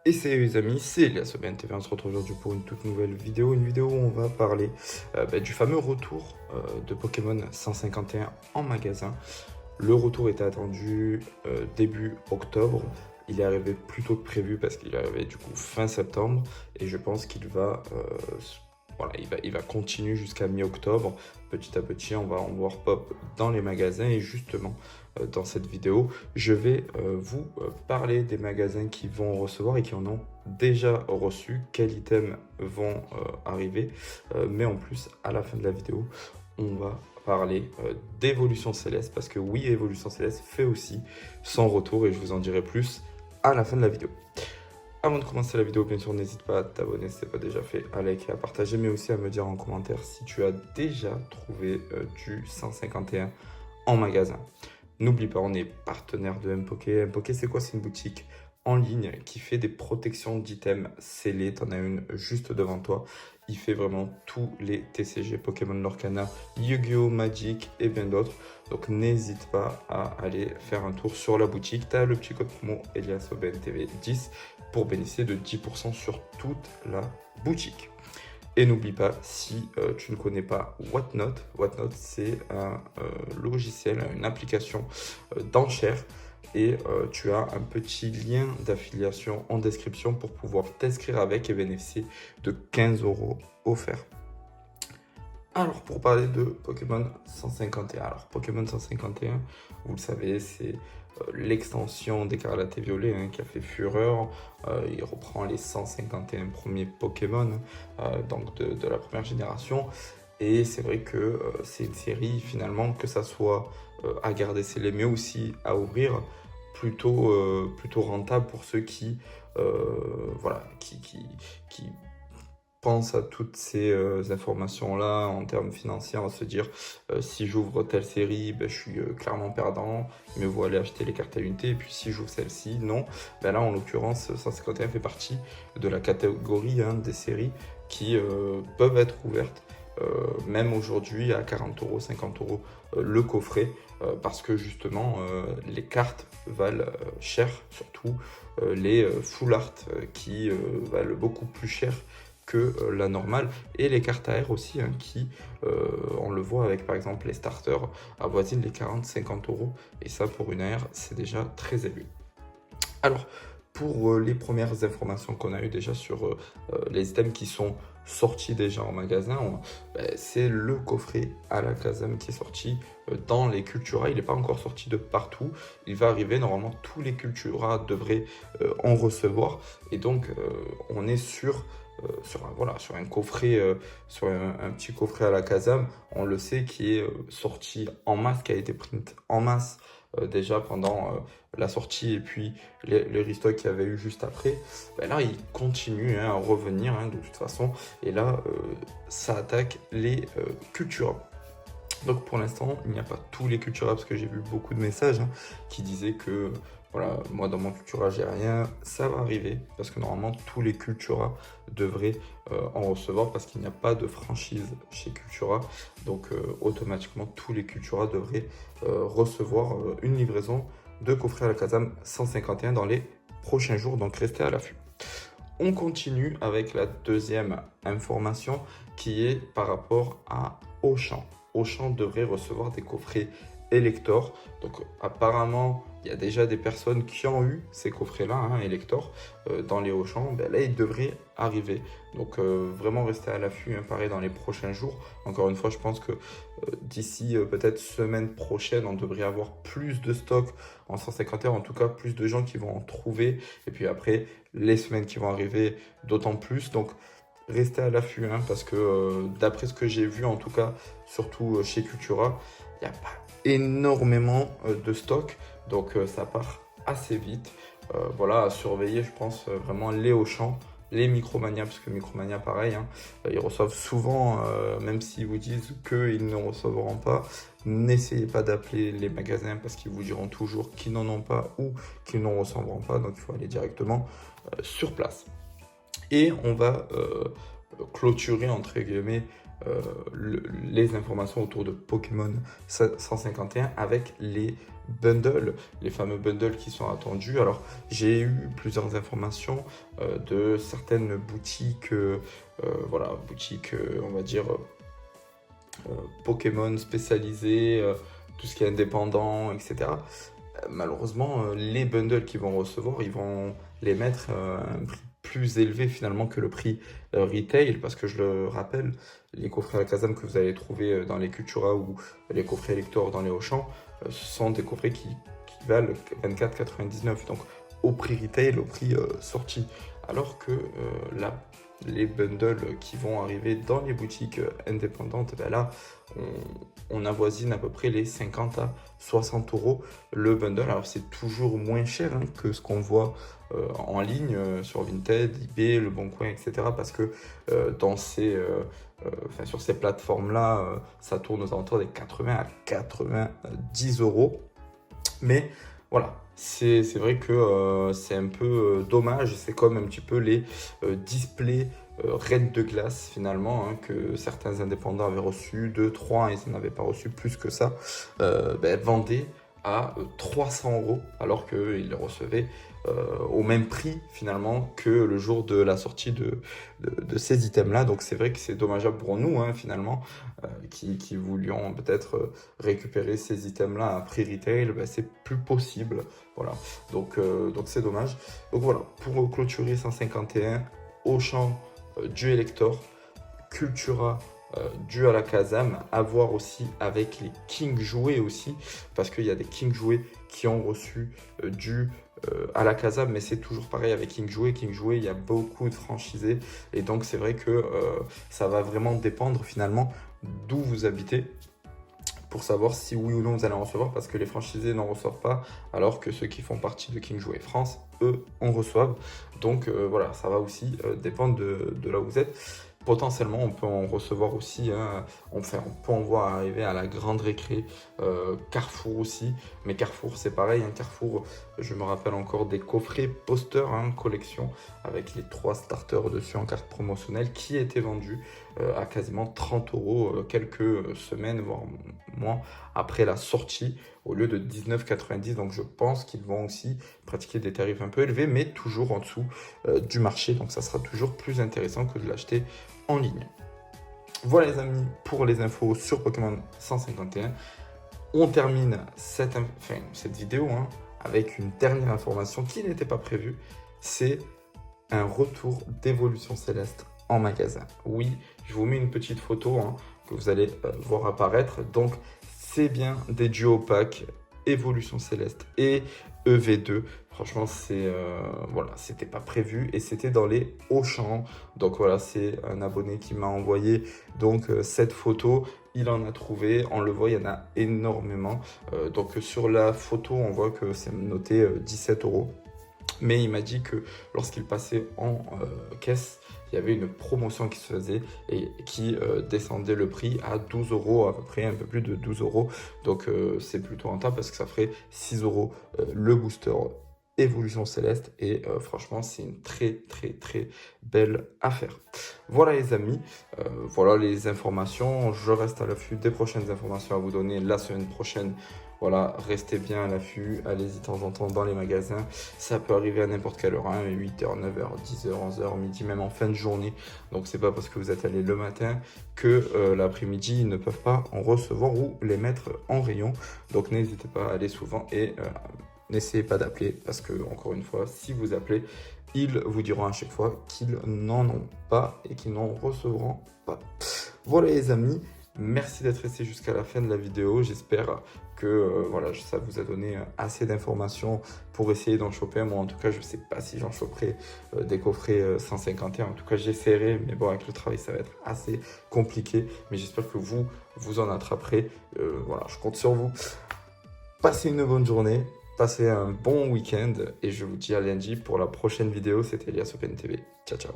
Et salut les amis, c'est Elias TV, on se retrouve aujourd'hui pour une toute nouvelle vidéo, où on va parler du fameux retour de Pokémon 151 en magasin. Le retour était attendu début octobre, il est arrivé plus tôt que prévu parce qu'il est arrivé du coup fin septembre et je pense qu'il va, voilà, il va continuer jusqu'à mi-octobre. Petit à petit, on va en voir pop dans les magasins et justement dans cette vidéo, je vais vous parler des magasins qui vont recevoir et qui en ont déjà reçu, quels items vont arriver. Mais en plus, à la fin de la vidéo, on va parler d'Évolution Céleste parce que oui, Évolution Céleste fait aussi son retour et je vous en dirai plus à la fin de la vidéo. Avant de commencer la vidéo, bien sûr, n'hésite pas à t'abonner si ce n'est pas déjà fait, à liker, à partager, mais aussi à me dire en commentaire si tu as déjà trouvé du 151 en magasin. N'oublie pas, on est partenaire de MPoké. MPoké, c'est quoi? C'est une boutique en ligne qui fait des protections d'items scellés. Tu en as une juste devant toi. Il fait vraiment tous les TCG, Pokémon Lorcana, Yu-Gi-Oh! Magic et bien d'autres. Donc n'hésite pas à aller faire un tour sur la boutique. Tu as le petit code promo EliasOBNTV10 pour bénéficier de 10% sur toute la boutique. Et n'oublie pas, si tu ne connais pas Whatnot, Whatnot c'est un logiciel, une application d'enchères et tu as un petit lien d'affiliation en description pour pouvoir t'inscrire avec et bénéficier de 15 € offerts. Alors, pour parler de Pokémon 151. Alors, Pokémon 151, vous le savez, c'est l'extension d'Écarlate et Violet qui a fait fureur. Il reprend les 151 premiers Pokémon donc de la première génération. Et c'est vrai que c'est une série, finalement, que ça soit à garder scellé, mais aussi à ouvrir, plutôt rentable pour ceux qui, voilà, qui pense à toutes ces informations-là en termes financiers, on va se dire si j'ouvre telle série, ben, je suis clairement perdant, mieux vaut aller acheter les cartes à l'unité, et puis si j'ouvre celle-ci, non. Ben là, en l'occurrence, 151 fait partie de la catégorie des séries qui peuvent être ouvertes, même aujourd'hui à 40 €, 50 € le coffret, parce que justement, les cartes valent cher, surtout les full art qui valent beaucoup plus cher que la normale, et les cartes AR aussi qui, on le voit avec par exemple les starters, avoisinent les 40-50 €, et ça pour une AR c'est déjà très élevé. Alors pour les premières informations qu'on a eues déjà sur les items qui sont sortis déjà en magasin, c'est le coffret Alakazam qui est sorti dans les Cultura. Il n'est pas encore sorti de partout, il va arriver, normalement tous les Cultura devraient en recevoir, et donc on est sur un coffret, sur un petit coffret Alakazam, on le sait, qui est sorti en masse, qui a été print en masse déjà pendant la sortie, et puis les restocks qu'il y avait eu juste après. Ben là il continue à revenir de toute façon, et là ça attaque les Cultura. Donc pour l'instant, il n'y a pas tous les Cultura, parce que j'ai vu beaucoup de messages qui disaient que voilà, moi dans mon Cultura j'ai rien. Ça va arriver, parce que normalement tous les Cultura devraient en recevoir, parce qu'il n'y a pas de franchise chez Cultura. Donc automatiquement tous les Cultura devraient recevoir une livraison de coffret Alakazam 151 dans les prochains jours, donc restez à l'affût. On continue avec la deuxième information qui est par rapport à Auchan. Auchan devrait recevoir des coffrets Elector. Donc apparemment, il y a déjà des personnes qui ont eu ces coffrets-là, Elector, dans les Auchan. Ben là, ils devraient arriver. Donc vraiment rester à l'affût, pareil, dans les prochains jours. Encore une fois, je pense que d'ici peut-être semaine prochaine, on devrait avoir plus de stock en 151, en tout cas plus de gens qui vont en trouver. Et puis après, les semaines qui vont arriver, d'autant plus. Donc restez à l'affût, parce que d'après ce que j'ai vu, en tout cas, surtout chez Cultura, il n'y a pas énormément de stock, donc ça part assez vite. Voilà, à surveiller, je pense, vraiment les Auchan, les Micromania, parce que Micromania, pareil, ils reçoivent souvent, même s'ils vous disent qu'ils ne recevront pas, n'essayez pas d'appeler les magasins, parce qu'ils vous diront toujours qu'ils n'en ont pas ou qu'ils n'en recevront pas, donc il faut aller directement sur place. Et on va clôturer entre guillemets les informations autour de Pokémon 151 avec les bundles, les fameux bundles qui sont attendus. Alors, j'ai eu plusieurs informations de certaines boutiques, voilà, boutiques, on va dire, Pokémon spécialisées, tout ce qui est indépendant, etc. Malheureusement, les bundles qu'ils vont recevoir, ils vont les mettre à un prix plus élevé finalement que le prix retail, parce que je le rappelle, les coffrets Alakazam que vous allez trouver dans les Cultura ou les coffrets Lector dans les Auchan, ce sont des coffrets qui valent 24,99, donc au prix retail, au prix sortie. Alors que là, les bundles qui vont arriver dans les boutiques indépendantes, ben là, on avoisine à peu près les 50 à 60 euros le bundle. Alors c'est toujours moins cher hein, que ce qu'on voit en ligne sur Vinted, eBay, Le Bon Coin, etc. Parce que dans sur ces plateformes-là, ça tourne aux alentours des 80 à 90 euros. Mais voilà, c'est vrai que c'est un peu dommage. C'est comme un petit peu les displays Reine de glace finalement hein, que certains indépendants avaient reçu, 2, 3, ils n'en avaient pas reçu plus que ça, vendaient à 300 euros alors qu'ils les recevaient au même prix finalement que le jour de la sortie de ces items-là. Donc c'est vrai que c'est dommageable pour nous hein, finalement qui voulions peut-être récupérer ces items-là à prix retail, ben, c'est plus possible. Voilà, donc c'est dommage. Donc voilà, pour clôturer 151, Auchan du Elector, Cultura du Alakazam, à voir aussi avec les King jouets aussi, parce qu'il y a des King jouets qui ont reçu du Alakazam, mais c'est toujours pareil avec King jouets. King jouets, il y a beaucoup de franchisés, et donc c'est vrai que ça va vraiment dépendre finalement d'où vous habitez, pour savoir si oui ou non vous allez en recevoir, parce que les franchisés n'en reçoivent pas, alors que ceux qui font partie de King Jouet France, eux, en reçoivent. Donc voilà, ça va aussi dépendre de là où vous êtes. Potentiellement, on peut en recevoir aussi, hein, on peut en voir arriver à la grande récré, Carrefour aussi, mais Carrefour c'est pareil, hein, Carrefour, je me rappelle encore des coffrets posters, hein, collection, avec les 3 starters dessus en carte promotionnelle, qui étaient vendus à quasiment 30 euros quelques semaines, voire mois après la sortie, au lieu de 19,90. Donc je pense qu'ils vont aussi pratiquer des tarifs un peu élevés, mais toujours en dessous du marché, donc ça sera toujours plus intéressant que de l'acheter en ligne. Voilà les amis pour les infos sur Pokémon 151. On termine cette vidéo hein, avec une dernière information qui n'était pas prévue. C'est un retour d'Évolution Céleste en magasin. Oui, je vous mets une petite photo hein, que vous allez voir apparaître. Donc c'est bien des duo packs Évolution Céleste et EV2. Franchement, voilà, c'était pas prévu et c'était dans les Auchan. Donc voilà, c'est un abonné qui m'a envoyé donc cette photo. Il en a trouvé, on le voit, il y en a énormément. Donc sur la photo, on voit que c'est noté 17 euros. Mais il m'a dit que lorsqu'il passait en caisse, il y avait une promotion qui se faisait et qui descendait le prix à 12 euros, à peu près un peu plus de 12 euros. Donc c'est plutôt rentable parce que ça ferait 6 euros le booster Évolution Céleste. Et franchement, c'est une très belle affaire. Voilà les amis, voilà les informations. Je reste à l'affût des prochaines informations à vous donner la semaine prochaine. Voilà, restez bien à l'affût, allez-y de temps en temps dans les magasins. Ça peut arriver à n'importe quelle heure, hein, 8h, 9h, 10h, 11h, midi, même en fin de journée. Donc c'est pas parce que vous êtes allé le matin que l'après-midi, ils ne peuvent pas en recevoir ou les mettre en rayon. Donc n'hésitez pas à aller souvent et n'essayez pas d'appeler parce que, encore une fois, si vous appelez, ils vous diront à chaque fois qu'ils n'en ont pas et qu'ils n'en recevront pas. Voilà les amis. Merci d'être resté jusqu'à la fin de la vidéo. J'espère que voilà, ça vous a donné assez d'informations pour essayer d'en choper. Moi, en tout cas, je ne sais pas si j'en choperai des coffrets 151. En tout cas, j'essaierai. Mais bon, avec le travail, ça va être assez compliqué. Mais j'espère que vous en attraperez. Voilà, je compte sur vous. Passez une bonne journée. Passez un bon week-end. Et je vous dis à lundi pour la prochaine vidéo. C'était Elias Open TV. Ciao, ciao.